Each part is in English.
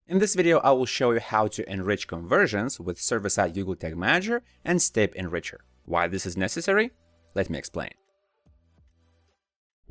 In this video, I will show you how to enrich conversions with server-side Google Tag Manager and Stape Enricher. Why this is necessary? Let me explain.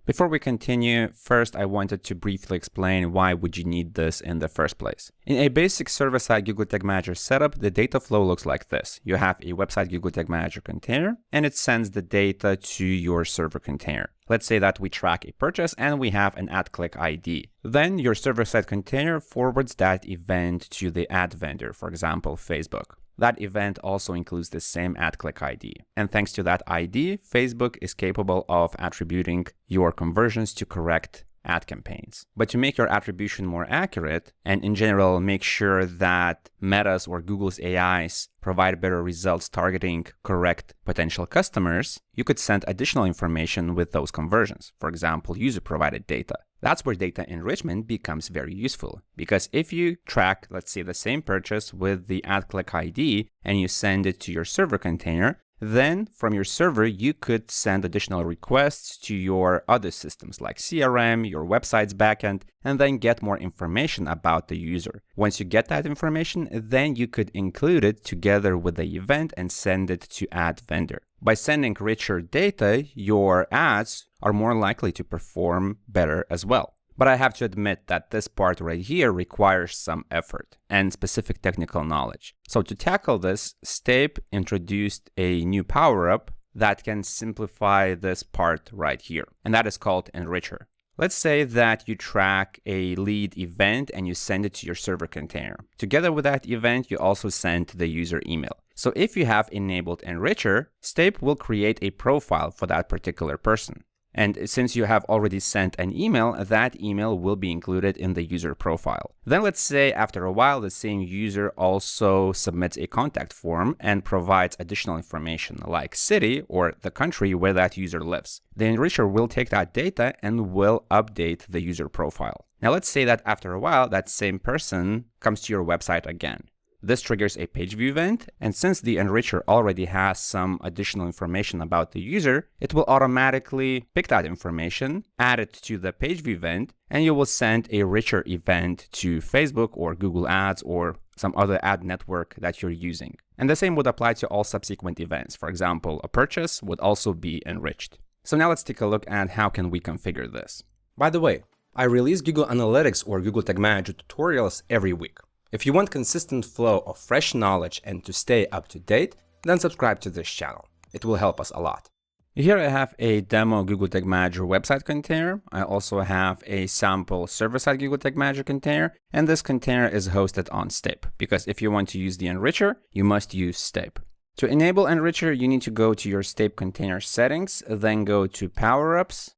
Before we continue, first I wanted to briefly explain why would you need this in the first place. In a basic server-side Google Tag Manager setup, the data flow looks like this. You have a website Google Tag Manager container, and it sends the data to your server container. Let's say that we track a purchase and we have an ad click ID. Then your server-side container forwards that event to the ad vendor, for example, Facebook. That event also includes the same ad click ID. And thanks to that ID, Facebook is capable of attributing your conversions to correct ad campaigns. But to make your attribution more accurate, and in general make sure that Meta's or Google's AIs provide better results targeting correct potential customers, you could send additional information with those conversions. For example, user-provided data. That's where data enrichment becomes very useful, because if you track, let's say, the same purchase with the ad click ID and you send it to your server container, then from your server, you could send additional requests to your other systems like CRM, your website's backend, and then get more information about the user. Once you get that information, then you could include it together with the event and send it to ad vendor. By sending richer data, your ads are more likely to perform better as well. But I have to admit that this part right here requires some effort and specific technical knowledge. So to tackle this, Stape introduced a new power-up that can simplify this part right here, and that is called Enricher. Let's say that you track a lead event and you send it to your server container. Together with that event, you also send the user email. So if you have enabled Enricher, Stape will create a profile for that particular person. And since you have already sent an email, that email will be included in the user profile. Then let's say after a while, the same user also submits a contact form and provides additional information like city or the country where that user lives. The enricher will take that data and will update the user profile. Now let's say that after a while, that same person comes to your website again. This triggers a page view event, and since the enricher already has some additional information about the user, it will automatically pick that information, add it to the page view event, and you will send a richer event to Facebook or Google Ads or some other ad network that you're using. And the same would apply to all subsequent events. For example, a purchase would also be enriched. So now let's take a look at how can we configure this. By the way, I release Google Analytics or Google Tag Manager tutorials every week. If you want consistent flow of fresh knowledge and to stay up to date, then subscribe to this channel. It will help us a lot. Here I have a demo Google Tag Manager website container. I also have a sample server-side Google Tag Manager container, and this container is hosted on Stape, because if you want to use the enricher, you must use Stape. To enable enricher, you need to go to your Stape container settings, then go to power-ups,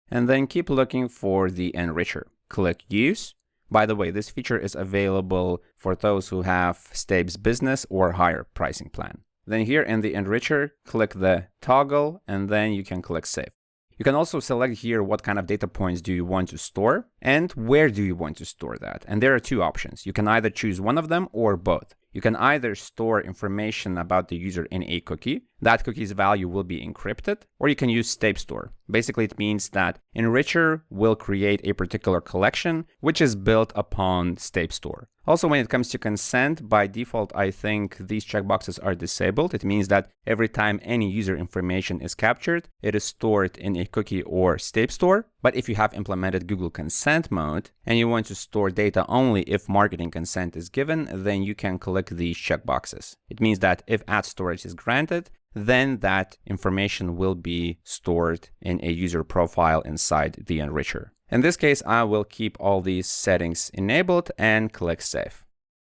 and then keep looking for the enricher. Click Use. By the way, this feature is available for those who have Stape's business or higher pricing plan. Then here in the enricher, click the toggle and then you can click Save. You can also select here what kind of data points do you want to store and where do you want to store that. And there are two options. You can either choose one of them or both. You can either store information about the user in a cookie. That cookie's value will be encrypted, or you can use Stape Store. Basically, it means that Enricher will create a particular collection, which is built upon Stape Store. Also, when it comes to consent, by default, I think these checkboxes are disabled. It means that every time any user information is captured, it is stored in a cookie or Stape Store. But if you have implemented Google Consent mode and you want to store data only if marketing consent is given, then you can click these checkboxes. It means that if ad storage is granted, then that information will be stored in a user profile inside the enricher. In this case, I will keep all these settings enabled and click Save.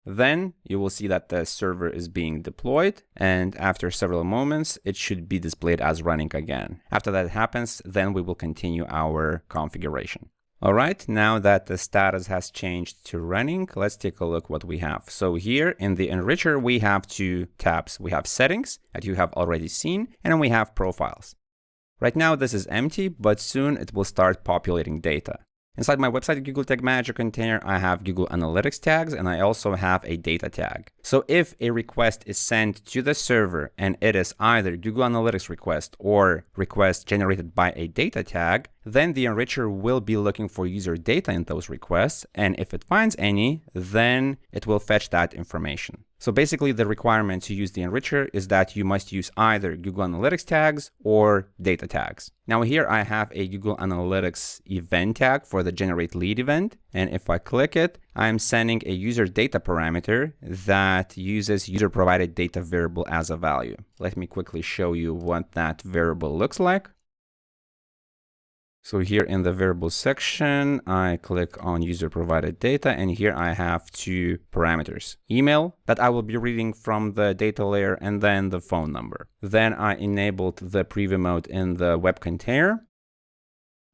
Then you will see that the server is being deployed, and after several moments, it should be displayed as running again. After that happens, then we will continue our configuration. All right, now that the status has changed to running, let's take a look what we have. So here in the enricher, we have two tabs. We have settings that you have already seen, and then we have profiles. Right now, this is empty, but soon it will start populating data. Inside my website Google Tag Manager container, I have Google Analytics tags, and I also have a data tag. So if a request is sent to the server and it is either Google Analytics request or request generated by a data tag, then the enricher will be looking for user data in those requests, and if it finds any, then it will fetch that information. So basically the requirement to use the enricher is that you must use either Google Analytics tags or data tags. Now here I have a Google Analytics event tag for the generate lead event, and if I click it, I'm sending a user data parameter that uses user provided data variable as a value. Let me quickly show you what that variable looks like. So here in the variables section, I click on user provided data, and here I have two parameters: email that I will be reading from the data layer, and then the phone number. Then I enabled the preview mode in the web container.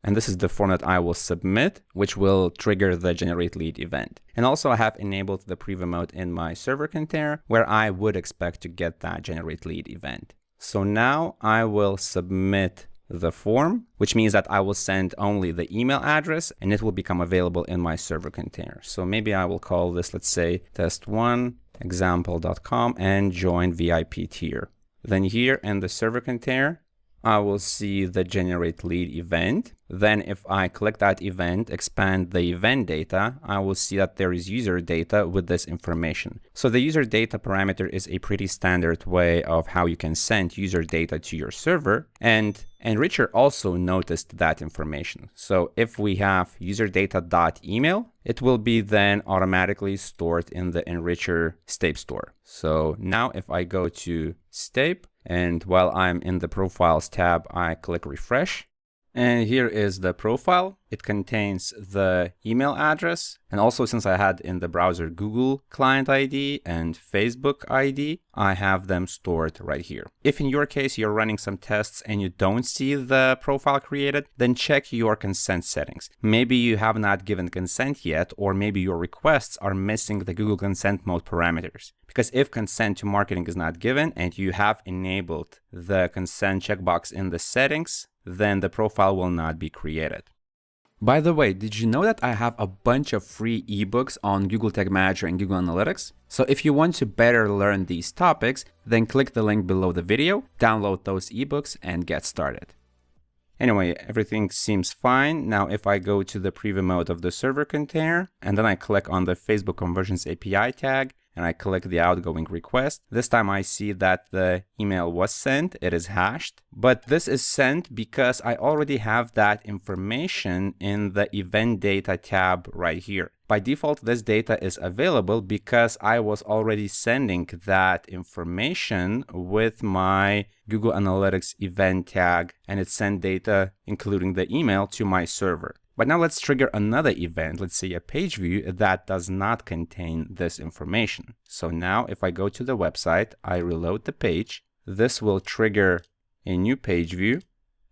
And this is the form that I will submit, which will trigger the generate lead event. And also I have enabled the preview mode in my server container, where I would expect to get that generate lead event. So now I will submit the form, which means that I will send only the email address and it will become available in my server container. So maybe I will call this, let's say, test1example.com and join VIP tier. Then here in the server container, I will see the generate lead event. Then if I click that event, expand the event data, I will see that there is user data with this information. So the user data parameter is a pretty standard way of how you can send user data to your server. And Enricher also noticed that information. So if we have user data.email, it will be then automatically stored in the Enricher Stape store. So now if I go to Stape, and while I'm in the profiles tab, I click refresh. And here is the profile. It contains the email address. And also, since I had in the browser Google client ID and Facebook ID, I have them stored right here. If in your case you're running some tests and you don't see the profile created, then check your consent settings. Maybe you have not given consent yet, or maybe your requests are missing the Google consent mode parameters. Because if consent to marketing is not given and you have enabled the consent checkbox in the settings, then the profile will not be created. By the way, did you know that I have a bunch of free ebooks on Google Tag Manager and Google Analytics? So if you want to better learn these topics, then click the link below the video, download those ebooks, and get started. Anyway, everything seems fine. Now, if I go to the preview mode of the server container, and then I click on the Facebook Conversions API tag, and I click the outgoing request, this time I see that the email was sent, it is hashed, but this is sent because I already have that information in the event data tab right here. By default, this data is available because I was already sending that information with my Google Analytics event tag, and it sent data, including the email, to my server. But now let's trigger another event, let's say a page view that does not contain this information. So now if I go to the website, I reload the page, this will trigger a new page view.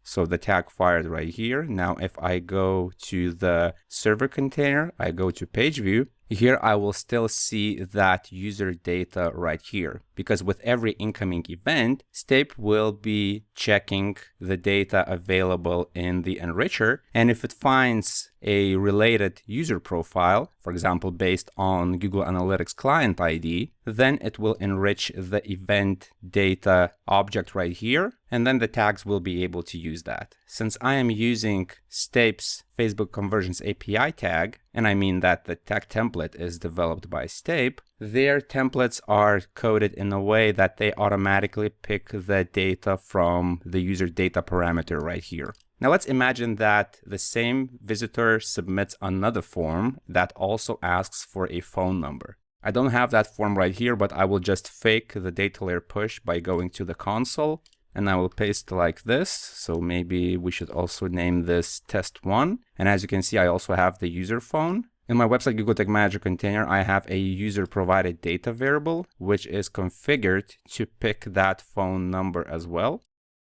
So the tag fired right here. Now if I go to the server container, I go to page view, here I will still see that user data right here, because with every incoming event, Stape will be checking the data available in the enricher. And if it finds a related user profile, for example, based on Google Analytics client ID, then it will enrich the event data object right here. And then the tags will be able to use that. Since I am using Stape's Facebook Conversions API tag, and I mean that the tag template is developed by Stape, their templates are coded in a way that they automatically pick the data from the user data parameter right here. Now let's imagine that the same visitor submits another form that also asks for a phone number. I don't have that form right here, but I will just fake the data layer push by going to the console, and I will paste like this. So maybe we should also name this test1. And as you can see, I also have the user phone. In my website Google Tag Manager container, I have a user provided data variable, which is configured to pick that phone number as well.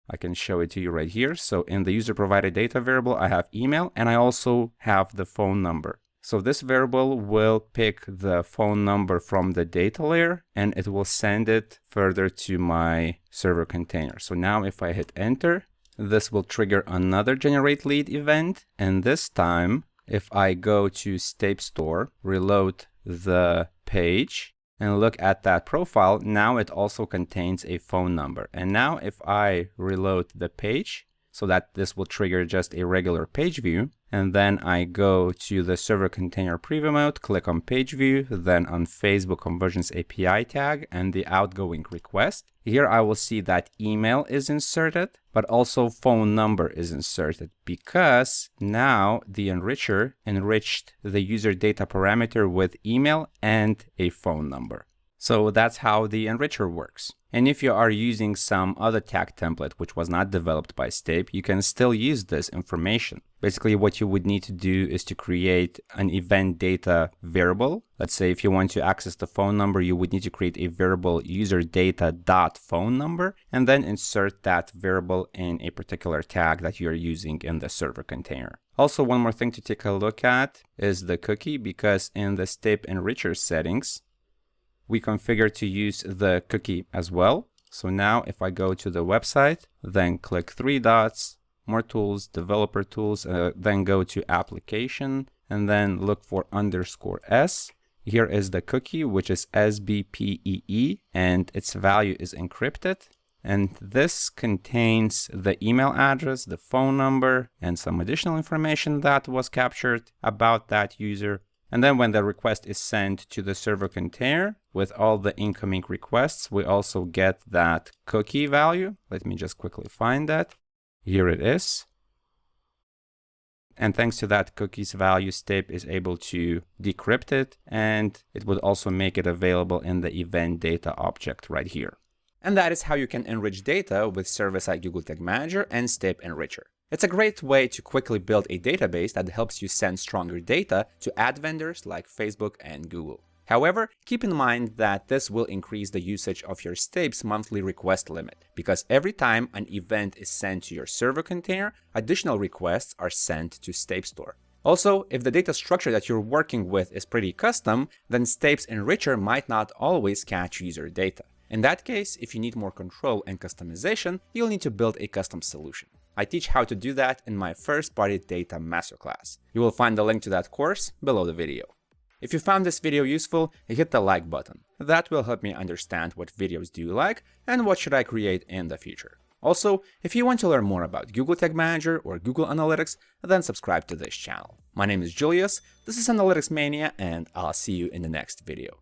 I can show it to you right here. So in the user provided data variable, I have email, and I also have the phone number. So this variable will pick the phone number from the data layer, and it will send it further to my server container. So now if I hit enter, this will trigger another generate lead event. And this time, if I go to Stape Store, reload the page, and look at that profile, now it also contains a phone number. And now if I reload the page, so that this will trigger just a regular page view. And then I go to the server container preview mode, click on page view, then on Facebook Conversions API tag and the outgoing request. Here I will see that email is inserted, but also phone number is inserted because now the enricher enriched the user data parameter with email and a phone number. So that's how the enricher works. And if you are using some other tag template which was not developed by Stape, you can still use this information. Basically, what you would need to do is to create an event data variable. Let's say if you want to access the phone number, you would need to create a variable user data dot phone number and then insert that variable in a particular tag that you're using in the server container. Also, one more thing to take a look at is the cookie, because in the Stape Enricher settings, we configure to use the cookie as well. So now if I go to the website, then click three dots, more tools, developer tools, then go to application and then look for _s. Here is the cookie, which is SBPEE, and its value is encrypted. And this contains the email address, the phone number, and some additional information that was captured about that user. And then when the request is sent to the server container with all the incoming requests, we also get that cookie value. Let me just quickly find that. Here it is. And thanks to that cookie's value, Stape is able to decrypt it, and it would also make it available in the event data object right here. And that is how you can enrich data with server-side Google Tag Manager and Stape Enricher. It's a great way to quickly build a database that helps you send stronger data to ad vendors like Facebook and Google. However, keep in mind that this will increase the usage of your Stape's monthly request limit, because every time an event is sent to your server container, additional requests are sent to Stape Store. Also, if the data structure that you're working with is pretty custom, then Stape's Enricher might not always catch user data. In that case, if you need more control and customization, you'll need to build a custom solution. I teach how to do that in my first-party data masterclass. You will find the link to that course below the video. If you found this video useful, hit the like button. That will help me understand what videos do you like and what should I create in the future. Also, if you want to learn more about Google Tag Manager or Google Analytics, then subscribe to this channel. My name is Julius, this is Analytics Mania, and I'll see you in the next video.